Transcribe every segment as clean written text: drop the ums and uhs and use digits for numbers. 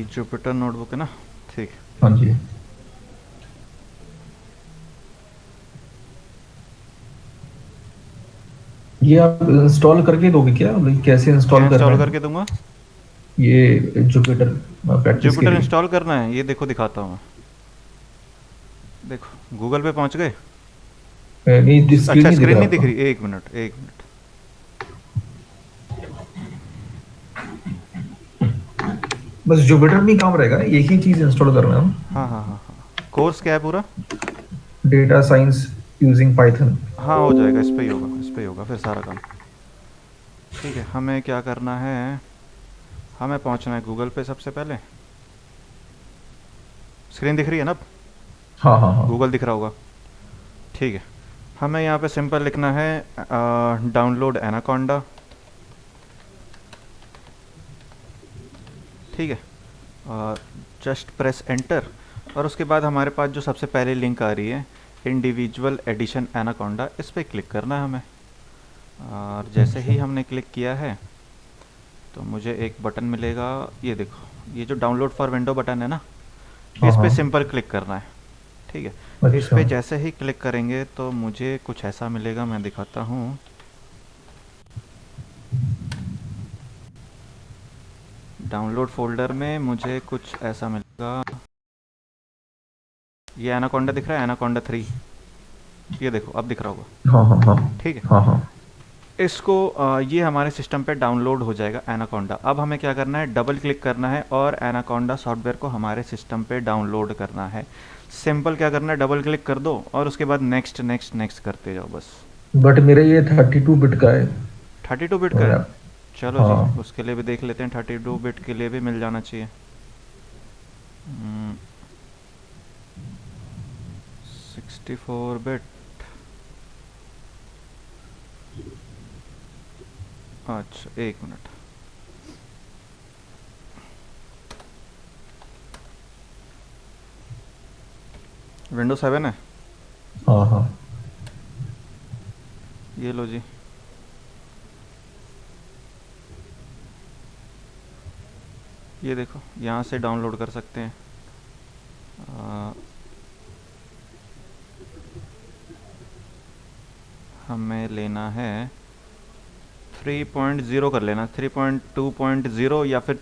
Jupyter notebook है ना। ठीक। हाँ जी। ये आप इंस्टॉल करके दोगे क्या, मतलब कैसे क्या इंस्टॉल करना इंस्टॉल है? करके दूंगा? ये जुपिटर प्रैक्टिस के जुपिटर लिए। इंस्टॉल करना है, ये देखो दिखाता हूँ मैं। देखो गूगल पे पहुंच गए। नहीं, स्क्रीन अच्छा नहीं दिख स्क्रीन रहा नहीं दिख आपका। रही, एक मिनट एक मिनट। बस जुपिटर में ही काम रहेगा, एक ही चीज इंस्टॉल करना है। हाँ हाँ हाँ हाँ। कोर्स क्या है पूरा? Data science using Python. हाँ हो जाएगा, इस पे ही होगा, इस पे ही होगा फिर सारा काम। ठीक है, हमें क्या करना है, हमें पहुंचना है गूगल पे सबसे पहले। स्क्रीन दिख रही है ना अब? हाँ हाँ हाँ। गूगल दिख रहा होगा। ठीक है, हमें यहाँ पे सिंपल लिखना है डाउनलोड एनाकोंडा। ठीक है, जस्ट प्रेस एंटर। और उसके बाद हमारे पास जो सबसे पहले लिंक आ रही है, इंडिविजुअल एडिशन एनाकोंडा, इस पर क्लिक करना है हमें। और जैसे अच्छा। ही हमने क्लिक किया है तो मुझे एक बटन मिलेगा। ये देखो, ये जो डाउनलोड फॉर विंडो बटन है ना, हाँ इस हाँ। पर सिंपल क्लिक करना है। ठीक है, इस अच्छा। पर जैसे ही क्लिक करेंगे तो मुझे कुछ ऐसा मिलेगा, मैं दिखाता हूँ। डाउनलोड फोल्डर में मुझे कुछ ऐसा मिलेगा। ये एनाकोंडा दिख रहा है, एनाकोंडा 3। ये देखो अब दिख रहा होगा। हाँ हाँ हाँ। ठीक है, हाँ हाँ। इसको ये हमारे सिस्टम पे डाउनलोड हो जाएगा एनाकोंडा। अब हमें क्या करना है, डबल क्लिक करना है और एनाकोंडा सॉफ्टवेयर को हमारे सिस्टम पे डाउनलोड करना है। सिंपल क्या करना है, डबल क्लिक कर दो और उसके बाद नेक्स्ट नेक्स्ट नेक्स्ट करते जाओ बस। बट मेरा ये 32 बिट का है। 32 बिट का और है? चलो जी, हाँ। उसके लिए भी देख लेते हैं, 32 बिट के लिए भी मिल जाना चाहिए। 64 बिट। अच्छा एक मिनट। Windows 7 है? हाँ हाँ। ये लो जी। ये देखो यहाँ से डाउनलोड कर सकते हैं। अ, हमें लेना है 3.0 कर लेना, 3.2.0 या फिर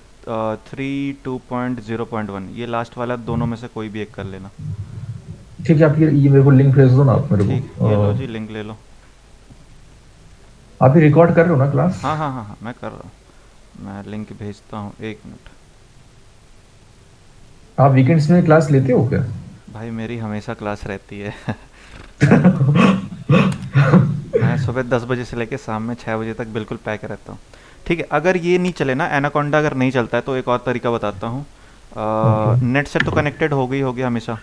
3.2.0.1, ये लास्ट वाला दोनों में से कोई भी एक कर लेना। ठीक है, आप ये मेरे को लिंक भेज दो ना आप मेरे को। ठीक है, ये लो जी, लिंक ले लो। आप ही रिकॉर्ड कर रहे हो ना क्लास? हाँ हाँ हाँ हाँ, मैं कर रहा हूँ। मैं लिंक भेजता हूँ, एक मिनट। आप वीकेंड्स में क्लास लेते हो क्या? भाई मेरी हमेशा क्लास रहती है। मैं सुबह 10 बजे से लेकर शाम में 6 बजे तक बिल्कुल पैक रहता हूँ। ठीक है, अगर ये नहीं चले ना, एनाकोंडा अगर नहीं चलता है तो एक और तरीका बताता हूँ। ओके। नेट से तो कनेक्टेड हो गई हमेशा।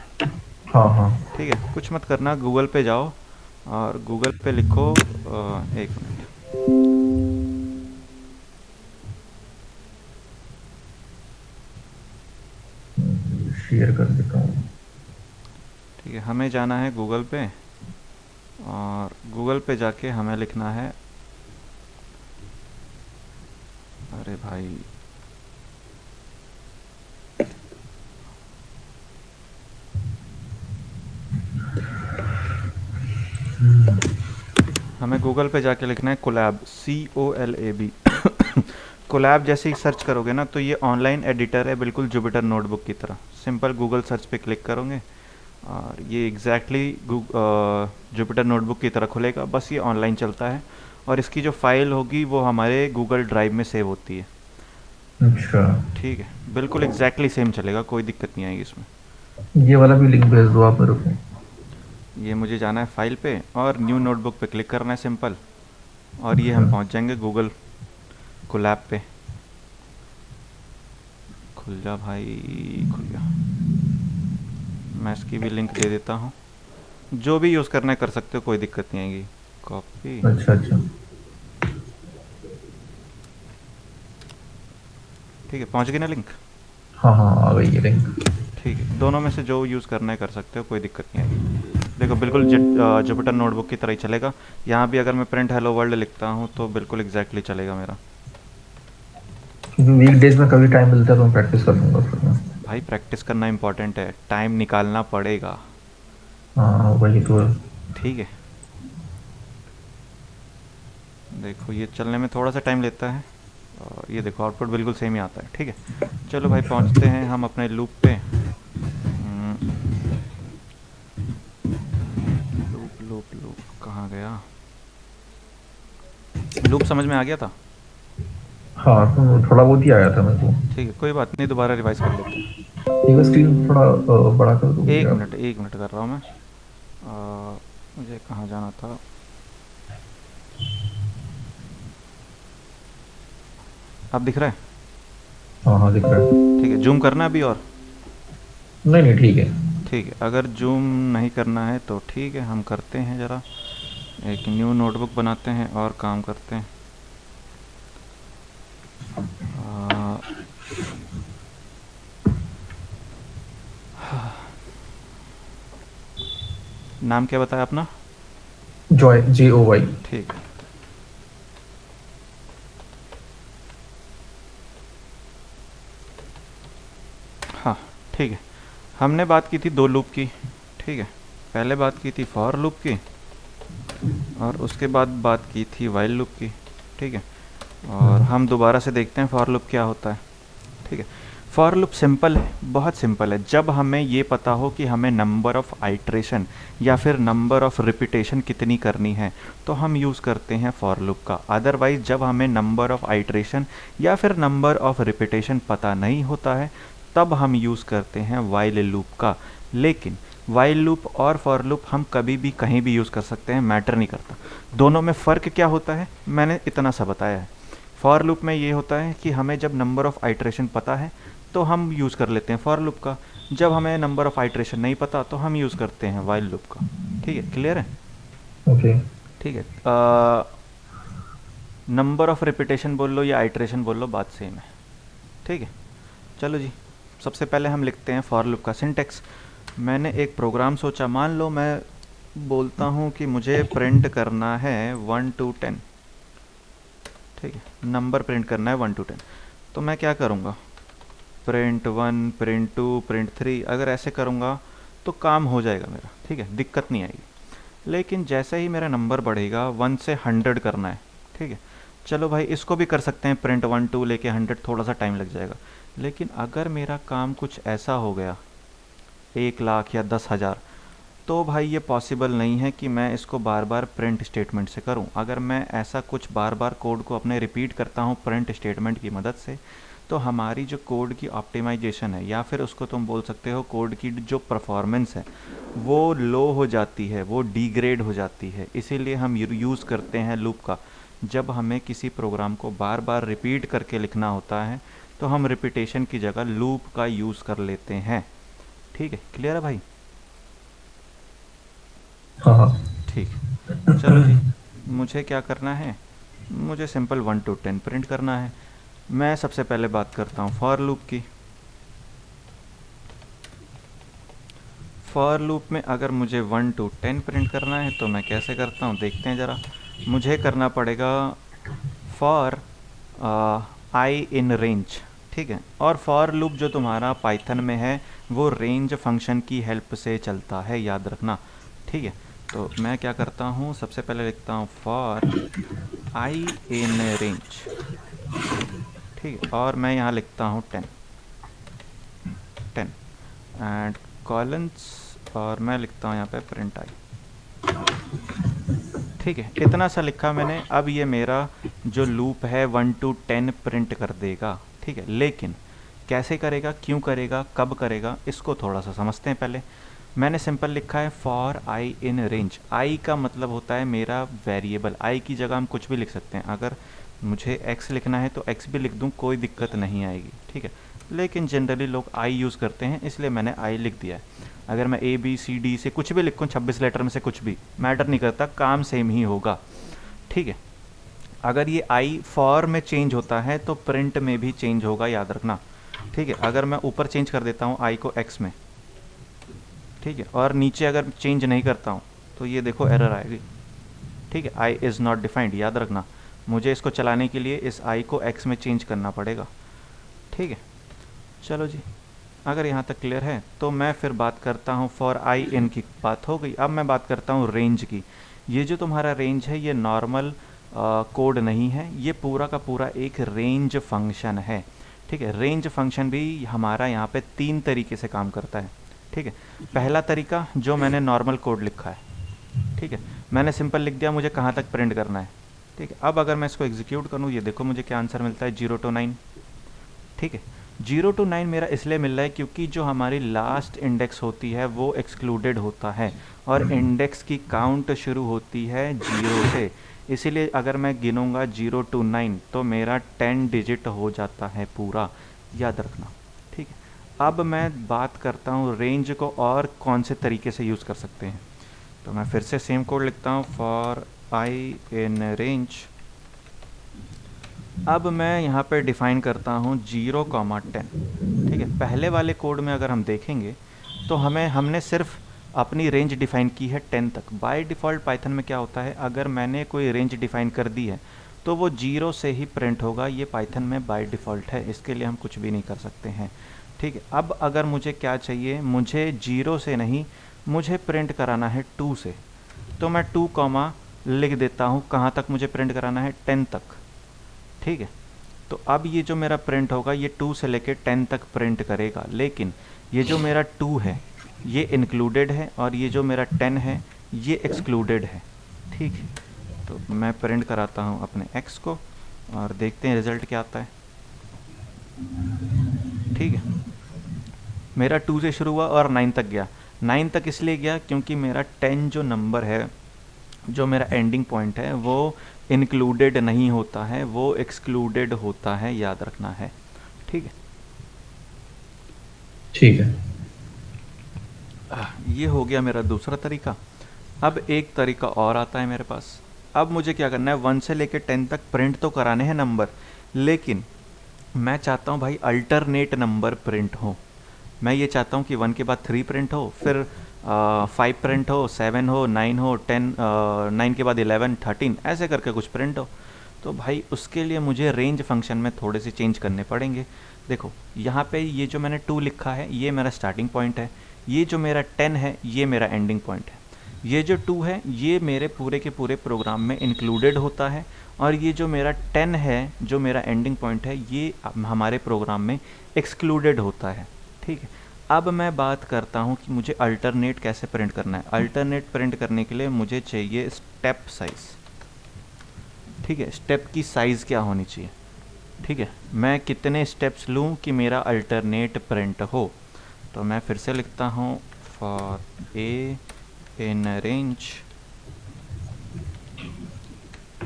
हाँ हाँ। ठीक है, कुछ मत करना, गूगल पे जाओ और गूगल पे लिखो, एक मिनट। शेयर कर देता हूँ। ठीक है, हमें जाना है गूगल पे और गूगल पे जाके हमें लिखना है, अरे भाई, हमें गूगल पे जाके लिखना है कोलैब, COLAB। कोलैब जैसे ही सर्च करोगे ना तो ये ऑनलाइन एडिटर है, बिल्कुल जुपिटर नोटबुक की तरह। सिंपल गूगल सर्च पे क्लिक करोगे और ये एग्जैक्टली जुपिटर नोटबुक की तरह खुलेगा, बस ये ऑनलाइन चलता है। और इसकी जो फाइल होगी वो हमारे गूगल ड्राइव में सेव होती है। अच्छा। ठीक है, बिल्कुल एग्जैक्टली सेम चलेगा, कोई दिक्कत नहीं आएगी इसमें। ये वाला भी लिंक भेज दो आप मेरे को। ये मुझे जाना है फाइल पे और न्यू नोटबुक पे क्लिक करना है सिंपल। और ये अच्छा। हम पहुंच जाएंगे गूगल कोलैब पे। खुल जा भाई, खुल गया। मैं इसकी भी लिंक दे देता हूँ, जो भी यूज़ करना है कर सकते हो, कोई दिक्कत नहीं आएगी। कॉपी। अच्छा अच्छा। ठीक है, पहुँच गई ना लिंक? हाँ हाँ, आ गई ये लिंक। ठीक है, दोनों में से जो यूज़ करना है कर सकते हो, कोई दिक्कत नहीं आएगी। देखो बिल्कुल जुपिटर नोटबुक की तरह ही चलेगा। यहाँ भी अगर मैं प्रिंट हेलो वर्ल्ड लिखता हूँ तो बिल्कुल एग्जैक्टली चलेगा मेरा। क्योंकि वीकडेज में कभी टाइम मिलता है तो मैं प्रैक्टिस कर लूँगा फिर मैं। भाई प्रैक्टिस करना इम्पोर्टेंट है, टाइम निकालना पड़ेगा। हाँ वही तो है। ठीक है, देखो ये चलने में थोड़ा सा टाइम लेता है और ये देखो आउटपुट बिल्कुल सेम ही आता है। ठीक है, चलो भाई अच्छा। पहुंचते हैं हम अपने लूप पे। लूप लूप लूप कहाँ गया? लूप समझ में आ गया था? हाँ तो थोड़ा बहुत ही आया था मेरे को। ठीक है, कोई बात नहीं, दोबारा रिवाइज कर लेते हैं। एक बार स्क्रीन थोड़ा बड़ा कर दोगे एक आप? मिनट, एक मिनट कर रहा हूँ मैं। मुझे कहाँ जाना था? अब दिख रहा है? हाँ हाँ दिख रहा है। ठीक है, जूम करना है अभी और? नहीं नहीं ठीक है। ठीक है, अगर जूम नहीं करना है तो ठीक है, हम करते हैं ज़रा, एक न्यू नोटबुक बनाते हैं और काम करते हैं। आ, नाम क्या बताया अपना? Joy JOY। ठीक है। हाँ, ठीक है, हमने बात की थी दो लूप की। ठीक है, पहले बात की थी फॉर लूप की और उसके बाद बात की थी वाइल लूप की। ठीक है, और हम दोबारा से देखते हैं फॉर लूप क्या होता है। ठीक है, फॉर लूप सिंपल है, बहुत सिंपल है। जब हमें ये पता हो कि हमें नंबर ऑफ़ आइट्रेशन या फिर नंबर ऑफ़ रिपीटेशन कितनी करनी है तो हम यूज़ करते हैं फॉर लूप का। अदरवाइज़ जब हमें नंबर ऑफ़ आइट्रेशन या फिर नंबर ऑफ़ रिपीटेशन पता नहीं होता है तब हम यूज़ करते हैं वाइल लूप का। लेकिन वाइल लूप और फॉर लूप हम कभी भी कहीं भी यूज़ कर सकते हैं, मैटर नहीं करता। दोनों में फ़र्क क्या होता है मैंने इतना सा बताया है। फॉर लूप में ये होता है कि हमें जब नंबर ऑफ़ आइट्रेशन पता है तो हम यूज़ कर लेते हैं फॉर लूप का, जब हमें नंबर ऑफ़ आइट्रेशन नहीं पता तो हम यूज़ करते हैं वाइल लूप का। ठीक है, क्लियर है? ओके। ठीक है, नंबर ऑफ़ रिपीटेशन बोल लो या आइट्रेशन बोल लो, बात सेम है। ठीक है, चलो जी, सबसे पहले हम लिखते हैं फॉर लूप का सिंटेक्स। मैंने एक प्रोग्राम सोचा, मान लो मैं बोलता हूँ कि मुझे प्रिंट करना है 1 to 10। ठीक है, नंबर प्रिंट करना है 1 to 10, तो मैं क्या करूँगा? print 1 print 2 print 3 अगर ऐसे करूँगा तो काम हो जाएगा मेरा। ठीक है, दिक्कत नहीं आएगी। लेकिन जैसे ही मेरा नंबर बढ़ेगा 1 से 100 करना है। ठीक है, चलो भाई इसको भी कर सकते हैं, print 1 2 लेके 100, थोड़ा सा टाइम लग जाएगा। लेकिन अगर मेरा काम कुछ ऐसा हो गया 1 लाख या 10,000, तो भाई ये पॉसिबल नहीं है कि मैं इसको बार बार प्रिंट स्टेटमेंट से करूं। अगर मैं ऐसा कुछ बार बार कोड को अपने रिपीट करता हूं प्रिंट स्टेटमेंट की मदद से, तो हमारी जो कोड की ऑप्टिमाइजेशन है या फिर उसको तुम बोल सकते हो कोड की जो परफॉर्मेंस है वो लो हो जाती है, वो डिग्रेड हो जाती है। इसीलिए हम यूज़ करते हैं लूप का। जब हमें किसी प्रोग्राम को बार बार रिपीट करके लिखना होता है तो हम रिपीटेशन की जगह लूप का यूज़ कर लेते हैं। ठीक है, क्लियर है भाई? हाँ हाँ। ठीक, चलो जी, मुझे क्या करना है? मुझे सिंपल 1 to 10 प्रिंट करना है। मैं सबसे पहले बात करता हूँ फॉर लूप की। फॉर लूप में अगर मुझे 1 to 10 प्रिंट करना है तो मैं कैसे करता हूँ देखते हैं ज़रा। मुझे करना पड़ेगा फॉर आई इन रेंज। ठीक है, और फॉर लूप जो तुम्हारा पाइथन में है वो रेंज फंक्शन की हेल्प से चलता है, याद रखना। ठीक है, तो मैं क्या करता हूँ, सबसे पहले लिखता हूँ फॉर आई इन रेंज। ठीक है, और मैं यहाँ लिखता हूँ 10 एंड कॉलन्स, और मैं लिखता हूँ यहाँ पे प्रिंट आई। ठीक है, इतना सा लिखा मैंने। अब ये मेरा जो लूप है 1 to 10 प्रिंट कर देगा। ठीक है, लेकिन कैसे करेगा, क्यों करेगा, कब करेगा, इसको थोड़ा सा समझते हैं पहले। मैंने सिंपल लिखा है फॉर आई इन रेंज। आई का मतलब होता है मेरा वेरिएबल। आई की जगह हम कुछ भी लिख सकते हैं। अगर मुझे एक्स लिखना है तो एक्स भी लिख दूँ, कोई दिक्कत नहीं आएगी। ठीक है, लेकिन जनरली लोग आई यूज़ करते हैं इसलिए मैंने आई लिख दिया है। अगर मैं ABCD से कुछ भी लिखूँ, 26 लेटर में से कुछ भी, मैटर नहीं करता, काम सेम ही होगा। ठीक है, अगर ये आई फॉर में चेंज होता है तो प्रिंट में भी चेंज होगा, याद रखना। ठीक है, अगर मैं ऊपर चेंज कर देता हूँ आई को एक्स में, ठीक है, और नीचे अगर चेंज नहीं करता हूँ तो ये देखो एरर आएगी। ठीक है, आई इज़ नॉट डिफाइंड, याद रखना। मुझे इसको चलाने के लिए इस आई को एक्स में चेंज करना पड़ेगा। ठीक है, चलो जी, अगर यहाँ तक क्लियर है तो मैं फिर बात करता हूँ फॉर आई इन की बात हो गई। अब मैं बात करता हूँ रेंज की। ये जो तुम्हारा रेंज है ये नॉर्मल कोड नहीं है, ये पूरा का पूरा एक रेंज फंक्शन है। ठीक है, रेंज फंक्शन भी हमारा यहाँ पे 3 तरीके से काम करता है। ठीक है, पहला तरीका जो मैंने नॉर्मल कोड लिखा है, ठीक है, मैंने सिंपल लिख दिया मुझे कहाँ तक प्रिंट करना है। ठीक है, अब अगर मैं इसको एग्जीक्यूट करूँ, ये देखो मुझे क्या आंसर मिलता है, 0 to 9। ठीक है, 0 to 9 मेरा इसलिए मिल रहा है क्योंकि जो हमारी लास्ट इंडेक्स होती है वो एक्सक्लूडेड होता है और इंडेक्स की काउंट शुरू होती है 0 से। इसीलिए अगर मैं गिनूंगा 0 to 9 तो मेरा 10 डिजिट हो जाता है पूरा, याद रखना। ठीक है, अब मैं बात करता हूँ रेंज को और कौन से तरीके से यूज़ कर सकते हैं। तो मैं फिर से सेम कोड लिखता हूँ फॉर आई इन रेंज। अब मैं यहाँ पे डिफ़ाइन करता हूँ 0,10। ठीक है, पहले वाले कोड में अगर हम देखेंगे तो हमने सिर्फ अपनी रेंज डिफ़ाइन की है 10 तक। बाय डिफ़ॉल्ट पाइथन में क्या होता है, अगर मैंने कोई रेंज डिफ़ाइन कर दी है तो वो 0 से ही प्रिंट होगा। ये पाइथन में बाय डिफ़ॉल्ट है, इसके लिए हम कुछ भी नहीं कर सकते हैं। ठीक है, अब अगर मुझे क्या चाहिए, मुझे 0 से नहीं, मुझे प्रिंट कराना है 2 से, तो मैं 2 कॉमा लिख देता हूँ। कहाँ तक मुझे प्रिंट कराना है, 10 तक। ठीक है, तो अब ये जो मेरा प्रिंट होगा ये 2 से लेके 10 तक प्रिंट करेगा, लेकिन ये जो मेरा 2 है ये इंक्लूडेड है और ये जो मेरा 10 है ये एक्सक्लूडेड है। ठीक है, तो मैं प्रिंट कराता हूँ अपने x को और देखते हैं रिज़ल्ट क्या आता है। ठीक है, मेरा 2 से शुरू हुआ और 9 तक गया। 9 तक इसलिए गया क्योंकि मेरा 10 जो नंबर है, जो मेरा एंडिंग पॉइंट है, वो इंक्लूडेड नहीं होता है, वो एक्सक्लूडेड होता है, याद रखना है। ठीक है, ठीक है। ये हो गया मेरा दूसरा तरीका। अब एक तरीका और आता है मेरे पास। अब मुझे क्या करना है, 1 से लेकर 10 तक प्रिंट तो कराने हैं नंबर, लेकिन मैं चाहता हूँ भाई अल्टरनेट नंबर प्रिंट हो। मैं ये चाहता हूँ कि 1 के बाद 3 प्रिंट हो, फिर 5 प्रिंट हो, 7 हो, 9 हो, 10, 9 के बाद 11, 13, ऐसे करके कुछ प्रिंट हो। तो भाई उसके लिए मुझे रेंज फंक्शन में थोड़े से चेंज करने पड़ेंगे। देखो यहाँ पे ये जो मैंने 2 लिखा है ये मेरा स्टार्टिंग पॉइंट है, ये जो मेरा 10 है ये मेरा एंडिंग पॉइंट है, ये जो 2 है ये मेरे पूरे के पूरे प्रोग्राम में इंक्लूडेड होता है, और ये जो मेरा 10 है जो मेरा एंडिंग पॉइंट है ये हमारे प्रोग्राम में एक्सक्लूडेड होता है। ठीक है, अब मैं बात करता हूँ कि मुझे अल्टरनेट कैसे प्रिंट करना है। अल्टरनेट प्रिंट करने के लिए मुझे चाहिए स्टेप साइज़। ठीक है, स्टेप की साइज़ क्या होनी चाहिए। ठीक है, मैं कितने स्टेप्स लूँ कि मेरा अल्टरनेट प्रिंट हो। तो मैं फिर से लिखता हूँ फॉर ए इन रेंज,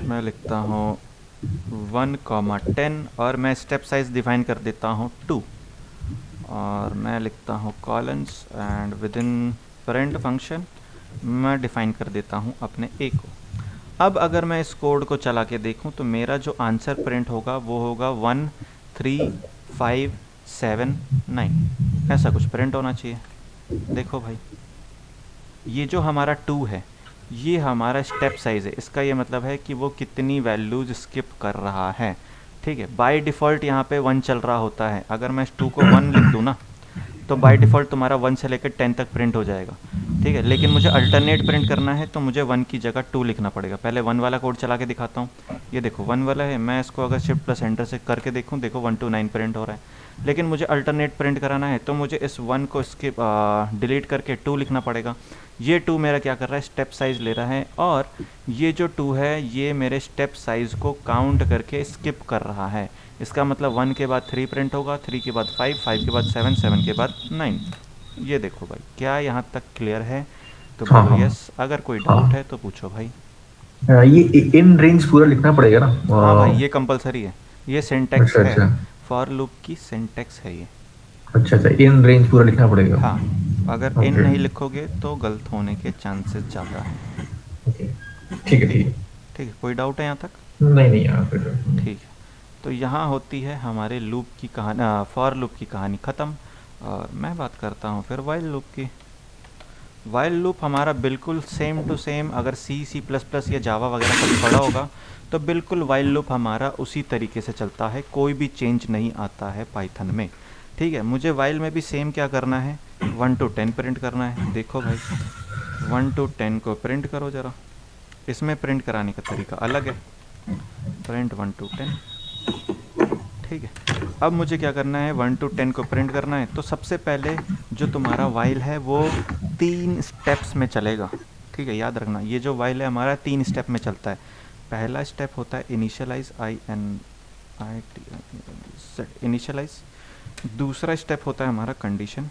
मैं लिखता हूँ 1,10 और मैं स्टेप साइज़ डिफाइन कर देता हूँ 2, और मैं लिखता हूँ colons and with in print function मैं डिफ़ाइन कर देता हूँ अपने ए को। अब अगर मैं इस कोड को चला के देखूं तो मेरा जो आंसर प्रिंट होगा वो होगा 1, 3, 5, 7, 9, ऐसा कुछ प्रिंट होना चाहिए। देखो भाई, ये जो हमारा 2 है ये हमारा स्टेप साइज़ है, इसका ये मतलब है कि वो कितनी वैल्यूज़ स्किप कर रहा है। ठीक है, बाय डिफ़ॉल्ट यहाँ पे 1 चल रहा होता है। अगर मैं इस 2 को 1 लिख दूँ ना तो बाय डिफ़ॉल्ट तुम्हारा 1 से लेकर 10 तक प्रिंट हो जाएगा। ठीक है, लेकिन मुझे अल्टरनेट प्रिंट करना है तो मुझे 1 की जगह 2 लिखना पड़ेगा। पहले 1 वाला कोड चला के दिखाता हूँ। ये देखो 1 वाला है, मैं इसको अगर शिफ्ट प्लस एंटर से करके देखूँ, देखो 1 to 9 प्रिंट हो रहा है। लेकिन मुझे अल्टरनेट प्रिंट कराना है तो मुझे इस 1 को इसके डिलीट करके 2 लिखना पड़ेगा। ये 2 मेरा क्या कर रहा है, स्टेप साइज़ ले रहा है, और ये जो 2 है ये मेरे स्टेप साइज़ को काउंट करके स्किप कर रहा है। इसका मतलब 1 के बाद 3 प्रिंट होगा, 3 के बाद 5, 5 के बाद 7, 7 के बाद 9। ये देखो भाई, क्या यहाँ तक क्लियर है? तो हाँ बोलो हाँ यस, अगर कोई हाँ। डाउट है तो पूछो भाई। ये इन रेंज पूरा लिखना पड़ेगा ना? हाँ भाई, ये कंपलसरी है, ये सिंटैक्स अच्छा है, अच्छा फॉर लूप की सिंटैक्स है ये। अच्छा अच्छा, इन रेंज पूरा लिखना पड़ेगा। हाँ, अगर इन ओके नहीं लिखोगे तो गलत होने के चांसेस ज़्यादा हैं। ओके, ठीक है ठीक है। ठीक है, कोई डाउट है यहाँ तक? नहीं नहीं यार फिर ठीक है, तो यहाँ होती है हमारे लूप की कहानी, फॉर लूप की कहानी ख़त्म। और मैं बात करता हूँ फिर वाइल लूप की। वाइल लूप हमारा बिल्कुल सेम टू सेम, अगर सी प्लस प्लस या जावा वगैरह कभी पढ़ा होगा तो बिल्कुल वाइल लूप हमारा उसी तरीके से चलता है, कोई भी चेंज नहीं आता है पाइथन में। ठीक है, मुझे वाइल में भी सेम क्या करना है, 1 to 10 प्रिंट करना है। देखो भाई 1 to 10 को प्रिंट करो ज़रा, इसमें प्रिंट कराने का तरीका अलग है, प्रिंट 1 to 10। ठीक है, अब मुझे क्या करना है, 1 to 10 को प्रिंट करना है। तो सबसे पहले जो तुम्हारा वाइल है वो 3 स्टेप्स में चलेगा। ठीक है, याद रखना ये जो वाइल है हमारा 3 स्टेप में चलता है। पहला स्टेप होता है इनिशियलाइज, इनिशियलाइज। दूसरा स्टेप होता है हमारा कंडीशन,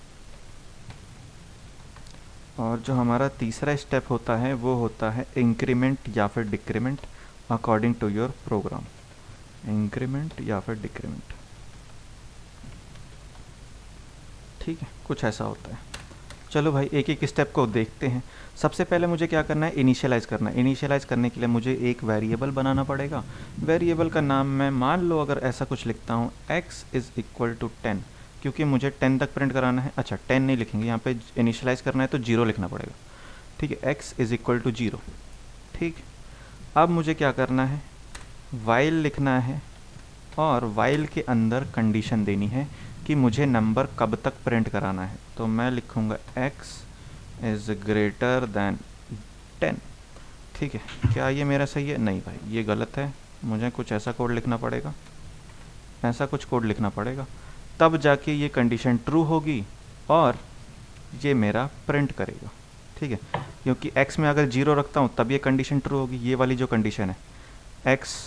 और जो हमारा तीसरा स्टेप होता है वो होता है इंक्रीमेंट या फिर decrement according to your program. Increment या फिर डिक्रीमेंट, ठीक है, कुछ ऐसा होता है। चलो भाई एक एक स्टेप को देखते हैं। सबसे पहले मुझे क्या करना है, इनिशियलाइज़ करना है। इनिशियलाइज़ करने के लिए मुझे एक वेरिएबल बनाना पड़ेगा। वेरिएबल का नाम मैं मान लो अगर ऐसा कुछ लिखता हूँ, x इज़ इक्वल टू 10, क्योंकि मुझे 10 तक प्रिंट कराना है। अच्छा 10 नहीं लिखेंगे, यहाँ पे इनिशियलाइज़ करना है तो 0 लिखना पड़ेगा। ठीक है, x इज़ इक्वल टू 0। ठीक, अब मुझे क्या करना है, वाइल लिखना है और वाइल के अंदर कंडीशन देनी है कि मुझे नंबर कब तक प्रिंट कराना है। तो मैं लिखूँगा x इज़ ग्रेटर दैन 10। ठीक है, क्या ये मेरा सही है? नहीं भाई ये गलत है, मुझे कुछ ऐसा कोड लिखना पड़ेगा, ऐसा कुछ कोड लिखना पड़ेगा, तब जाके ये कंडीशन ट्रू होगी और ये मेरा प्रिंट करेगा। ठीक है, क्योंकि x में अगर 0 रखता हूँ तब ये कंडीशन ट्रू होगी। ये वाली जो कंडीशन है x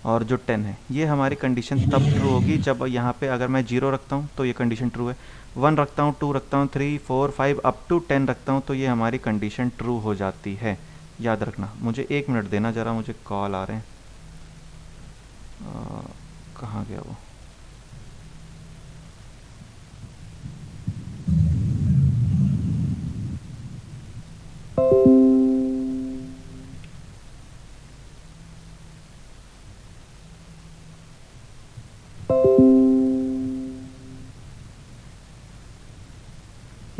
और जो 10 है, ये हमारी कंडीशन तब ट्रू होगी जब यहाँ पे अगर मैं 0 रखता हूँ तो ये कंडीशन ट्रू है, 1 रखता हूँ, 2 रखता हूँ, 3 4 5 अप टू 10 रखता हूँ तो ये हमारी कंडीशन ट्रू हो जाती है। याद रखना। मुझे 1 मिनट देना ज़रा, मुझे कॉल आ रहे हैं। कहाँ गया वो?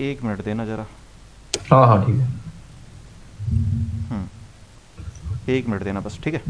एक मिनट देना ज़रा। हाँ हाँ ठीक है। 1 मिनट देना बस, ठीक है।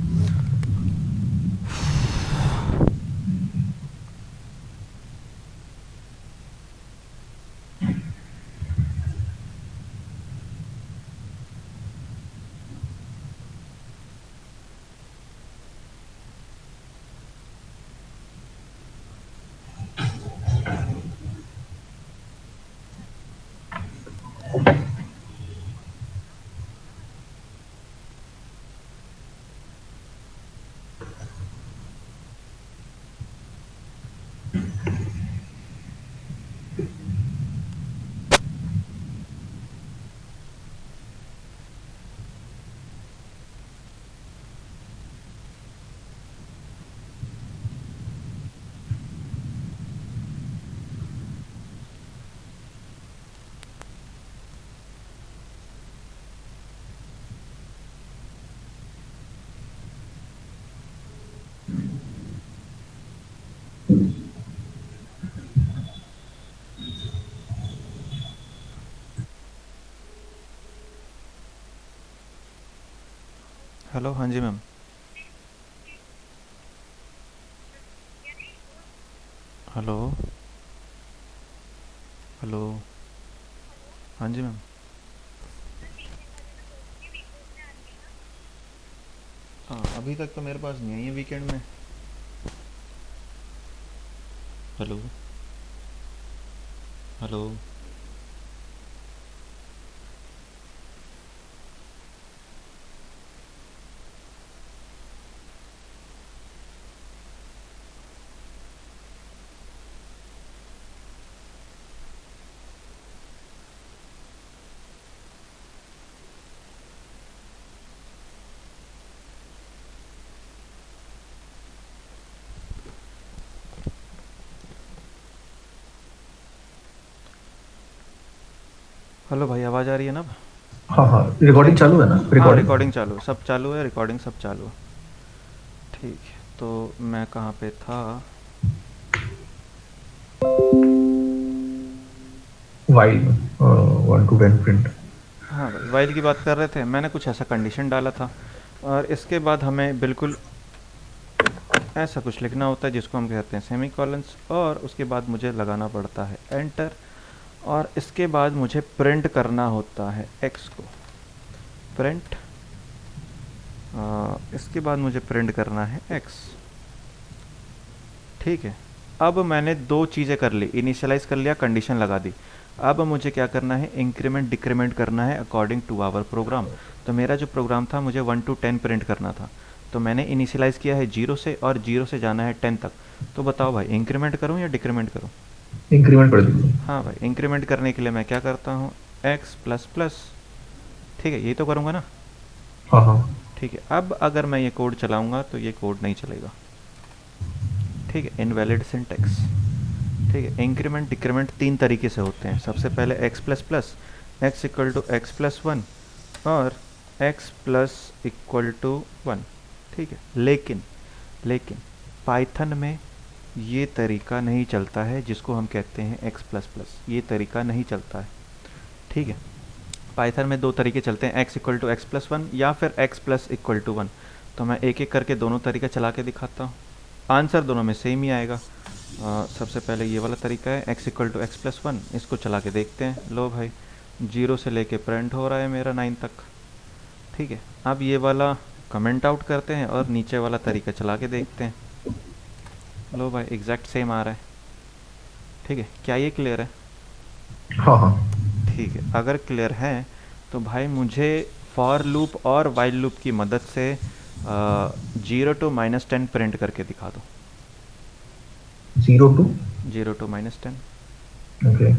हेलो, हाँ जी मैम। हेलो हेलो, हाँ जी मैम। हाँ अभी तक तो मेरे पास नहीं आई है वीकेंड में। हेलो हेलो, हेलो भाई, आवाज़ आ रही है ना अब? हाँ हाँ, रिकॉर्डिंग चालू है ना? हाँ रिकॉर्डिंग। रिकॉर्डिंग चालू, सब चालू है, रिकॉर्डिंग सब चालू है। ठीक है, तो मैं कहाँ पे था? While 1 to 10 print. हाँ भाई वाइल की बात कर रहे थे, मैंने कुछ ऐसा कंडीशन डाला था और इसके बाद हमें बिल्कुल ऐसा कुछ लिखना होता है जिसको हम कहते हैं सेमी कॉलन्स, और उसके बाद मुझे लगाना पड़ता है एंटर, और इसके बाद मुझे प्रिंट करना होता है एक्स को। प्रिंट, इसके बाद मुझे प्रिंट करना है एक्स। ठीक है, अब मैंने दो चीज़ें कर ली, इनिशियलाइज कर लिया, कंडीशन लगा दी। अब मुझे क्या करना है, इंक्रीमेंट डिक्रीमेंट करना है अकॉर्डिंग टू आवर प्रोग्राम। तो मेरा जो प्रोग्राम था मुझे 1 to 10 प्रिंट करना था, तो मैंने इनिशियलाइज किया है 0 से, और 0 से जाना है 10 तक। तो बताओ भाई, इंक्रीमेंट करूँ या डिक्रीमेंट करूँ? इंक्रीमेंट कर दीजिए। हाँ भाई, इंक्रीमेंट करने के लिए मैं क्या करता हूँ, एक्स प्लस प्लस। ठीक है, यही तो करूँगा ना। हाँ हाँ। ठीक है, अब अगर मैं ये कोड चलाऊँगा तो ये कोड नहीं चलेगा। ठीक है, इनवैलिड सिंटेक्स। ठीक है, इंक्रीमेंट डिक्रीमेंट तीन तरीके से होते हैं। सबसे पहले x plus plus, x equal to x plus one, और x plus equal to one. ठीक है, लेकिन लेकिन पाइथन में ये तरीका नहीं चलता है जिसको हम कहते हैं एक्स प्लस प्लस, ये तरीका नहीं चलता है। ठीक है, पाइथन में दो तरीके चलते हैं, x equal to x plus one या फिर x plus equal to one. तो मैं एक एक करके दोनों तरीका चला के दिखाता हूँ, आंसर दोनों में सेम ही आएगा। सबसे पहले ये वाला तरीका है, x equal to x plus one, इसको चला के देखते हैं। लो भाई, 0 से लेके प्रिंट हो रहा है मेरा 9 तक। ठीक है, अब ये वाला कमेंट आउट करते हैं और नीचे वाला तरीका चला के देखते हैं। लो भाई, एग्जैक्ट सेम आ रहा है। ठीक है, क्या ये क्लियर है? हाँ हाँ। ठीक है, अगर क्लियर है तो भाई मुझे फॉर लूप और वाइल लूप की मदद से 0 to -10 प्रिंट करके दिखा दो। 0 to 0 to -10। ओके।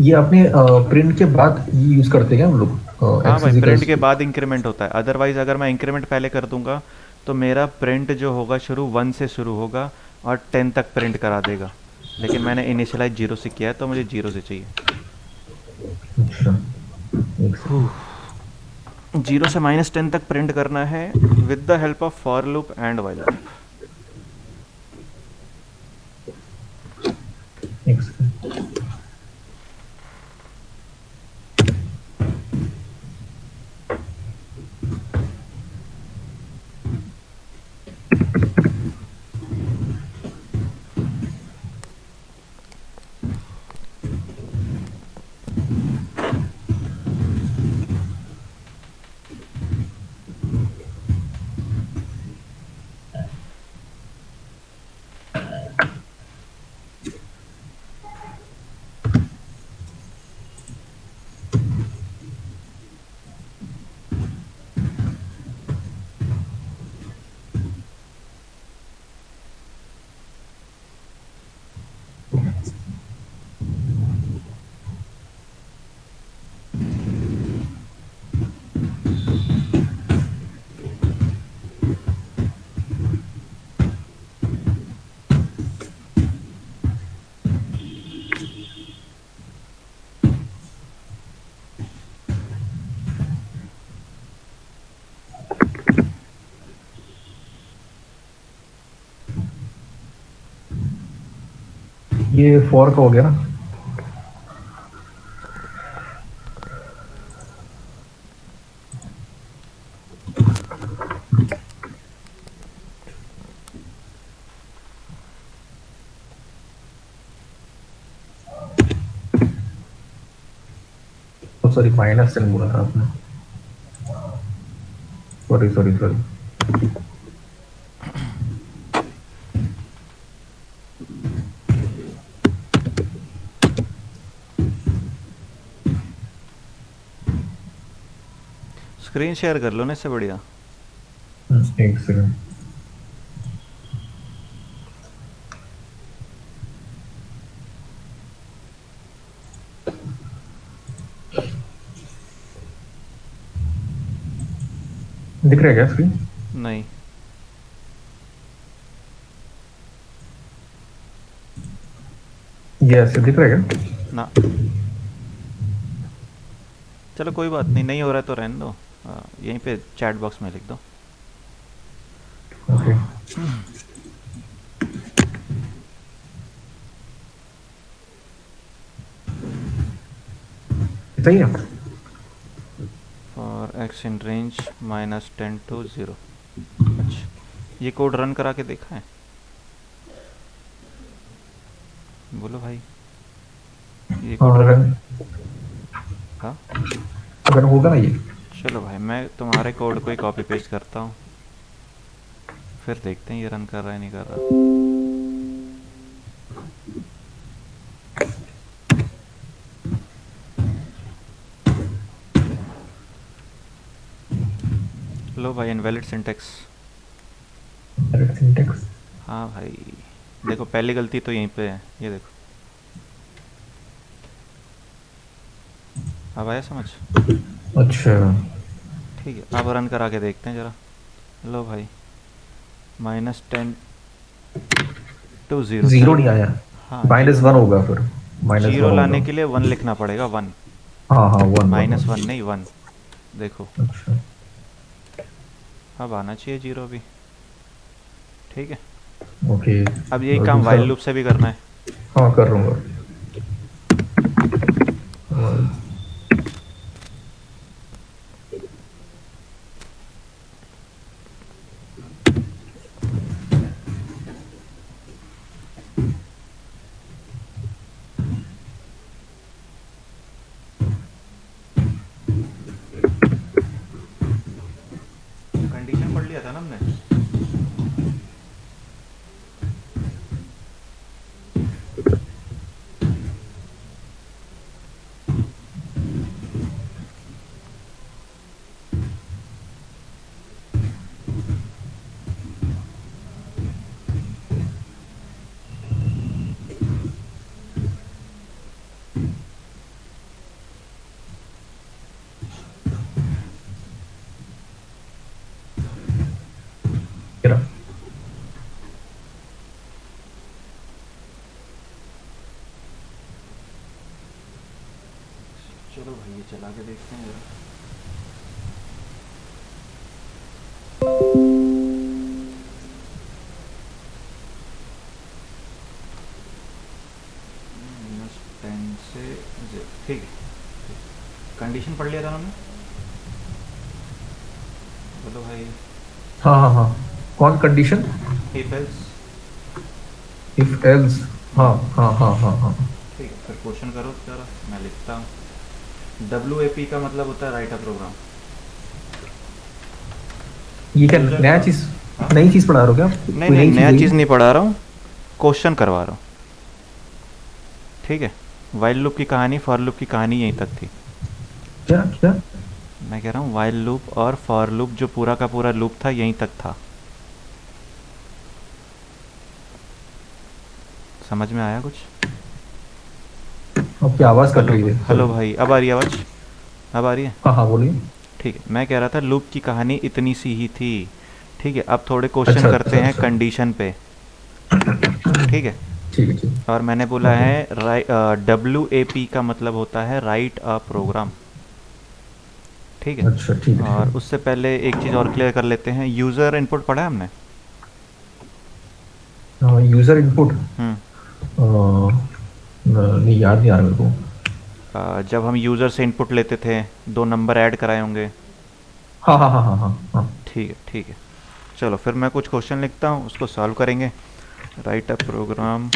ये आपने प्रिंट के बाद ये यूज करते हैं क्या हम लोग हाँ एक्स भाई, प्रिंट इजिकल्स? के बाद इंक्रीमेंट होता है, अदरवाइज़ अगर मैं इंक्रीमेंट पहले कर दूंगा तो मेरा प्रिंट जो होगा शुरू 1 से शुरू होगा और 10 तक प्रिंट करा देगा। लेकिन मैंने इनिशियलाइज 0 से किया है तो मुझे 0 से चाहिए। अच्छा, एक सेकंड। 0 से -10 तक प्रिंट करना है with the help of for loop and while loop. एक सेकंड। ये फॉर का हो गया ना? सॉरी, -10 बोला था आपने। Sorry sorry sorry. Screen share कर लो ना, इससे बढ़िया। एक सेकंड। दिख रहा है क्या स्क्रीन? नहीं। यस, दिख रहा है क्या? ना, चलो कोई बात नहीं, नहीं हो रहा है तो रहने दो। यहीं पे चैट बॉक्स में लिख दो। ओके। सही है। For x in range -10 to 0। अच्छा, ये कोड रन करा के देखा है? बोलो भाई, ये कोड हाँ रन। रन हाँ, रन होगा ना ये? चलो भाई, मैं तुम्हारे कोड को ही कॉपी पेस्ट करता हूँ, फिर देखते हैं ये रन कर रहा है नहीं कर रहा। लो भाई, इनवैलिड सिंटेक्स। Direct syntax. हाँ भाई, देखो पहली गलती तो यहीं पे है, ये देखो। अब आया समझ? अच्छा, ठीक है, अब रन करा के देखते हैं ज़रा। लो भाई, -10 to 0 जीरो चल। नहीं आया? हाँ, माइनस जीरो वन नहीं। होगा फिर। माइनस जीरो वन लाने होगा। के लिए 1 लिखना पड़ेगा, 1। हाँ हाँ, वन वन -1 वन। नहीं, 1। देखो, अच्छा। अब आना चाहिए जीरो भी। ठीक है, ओके। अब यही और काम दूसरा? वाइल लूप से भी करना है। हाँ कर लूँगा। और कंडीशन पढ़ लिया था ना हमने। क्या? चलो भाई, ये चला के देखते हैं जरा। -10 से 0, ठीक है। कंडीशन पढ़ लिया था ना हमने। बोलो भाई। हाँ हाँ हाँ। कौन condition? If else. If else. हाँ हाँ हाँ हाँ हाँ। ठीक है, फिर क्वेश्चन करो जरा, मैं लिखता हूँ। WAP का मतलब होता है राइट अ प्रोग्राम। ये क्या यूजर नया का। चीज? हाँ, नई चीज पढ़ा रहे हो क्या? नहीं कोई नहीं, नई चीज नया है ये? चीज़ नहीं पढ़ा रहा हूँ, क्वेश्चन करवा रहा हूँ। ठीक है, वाइल लूप की कहानी, फॉर लूप की कहानी यहीं तक थी। क्या क्या? मैं कह रहा हूँ वाइल लूप और फॉर लूप जो पूरा का पूरा लूप था यहीं तक था। समझ में आया कुछ? आपकी आवाज कट हेलो रही भाई, है, हेलो सॉरी। भाई, अब आ रही है आवाज़? अब आ रही है? हाँ हाँ बोलिए। ठीक है, मैं कह रहा था लूप की कहानी इतनी सी ही थी। ठीक है, अब थोड़े क्वेश्चन अच्छा करते अच्छा हैं अच्छा। कंडीशन पे। ठीक है, ठीक है ठीक और मैंने है। बोला ओके। है WAP का मतलब होता है राइट अ प्रोग्राम। ठीक है, अच्छा ठीक है ठीक और है। उससे पहले एक चीज़ और क्लियर कर लेते हैं। यूज़र इनपुट पढ़ा है हमने। हाँ, यूजर इनपुट। हम्म। नहीं, याद नहीं आ रहा मेरे को। जब हम यूज़र से इनपुट लेते थे, दो नंबर ऐड कराए होंगे। हाँ हाँ हाँ हाँ हाँ हाँ। ठीक है, ठीक है। चलो फिर मैं कुछ क्वेश्चन लिखता हूँ, उसको सॉल्व करेंगे। Right a programme.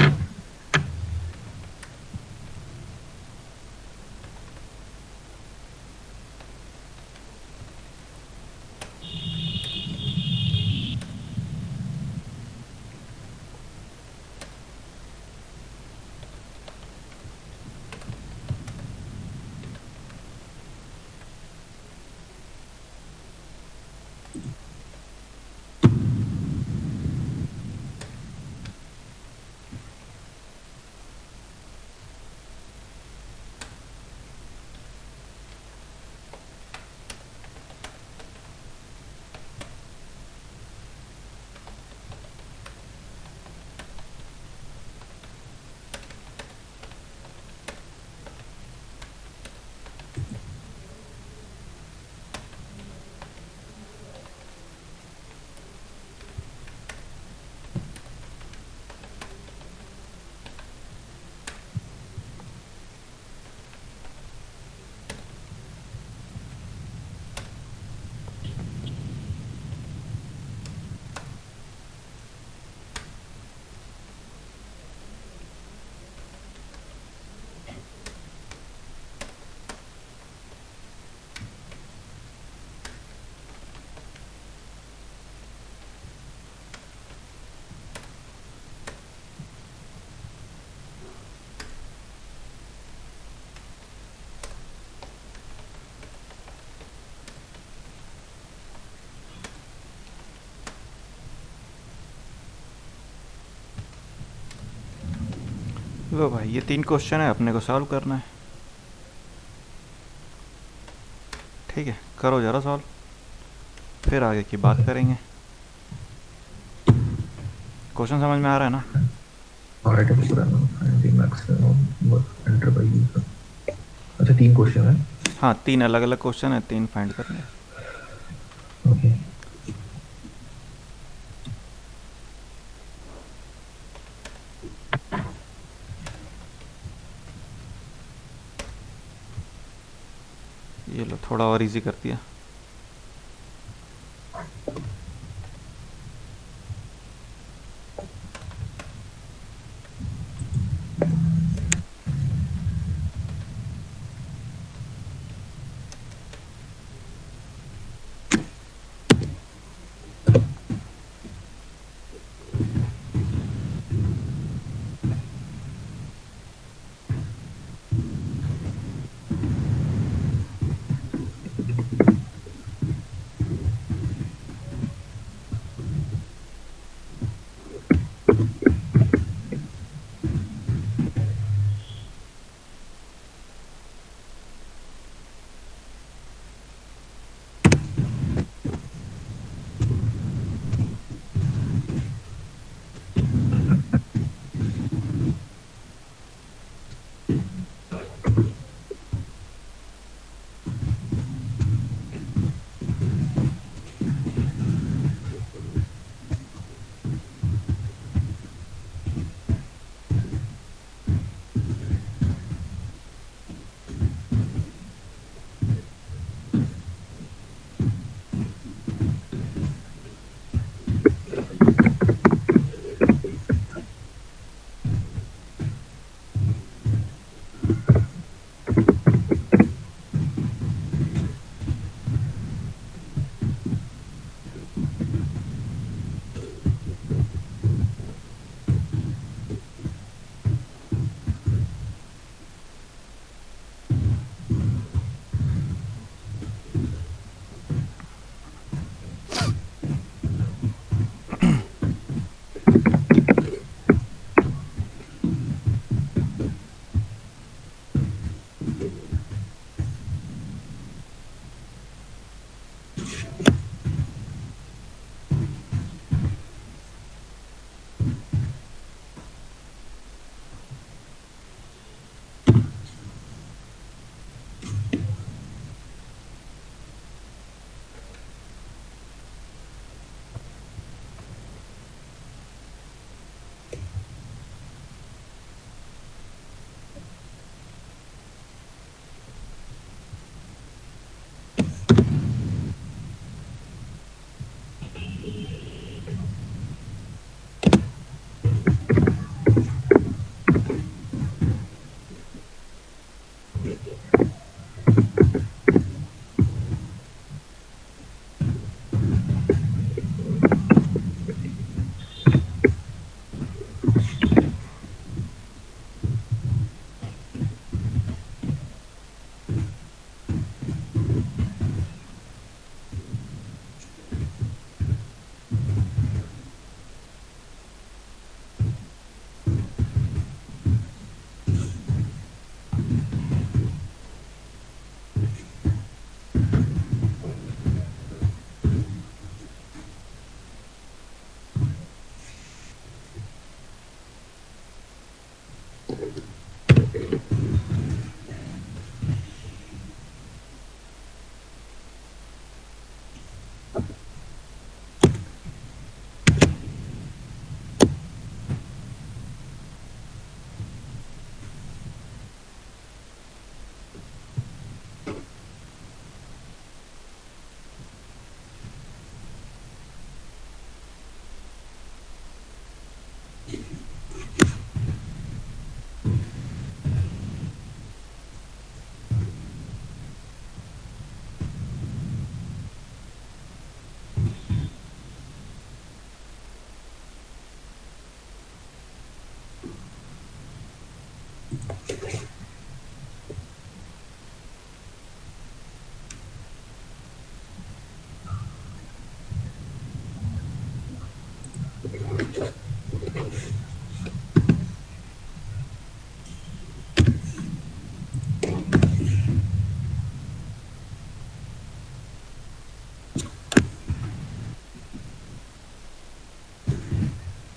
लो भाई, ये 3 क्वेश्चन है, अपने को सॉल्व करना है। ठीक है, करो ज़रा सॉल्व, फिर आगे की बात ओके। करेंगे। क्वेश्चन समझ में आ रहा है ना? Item find the maximum enter by user. अच्छा 3 क्वेश्चन है। हाँ, 3 अलग अलग क्वेश्चन है, 3 फाइंड करने हैं। ओके। ये लो, थोड़ा और इजी कर दिया।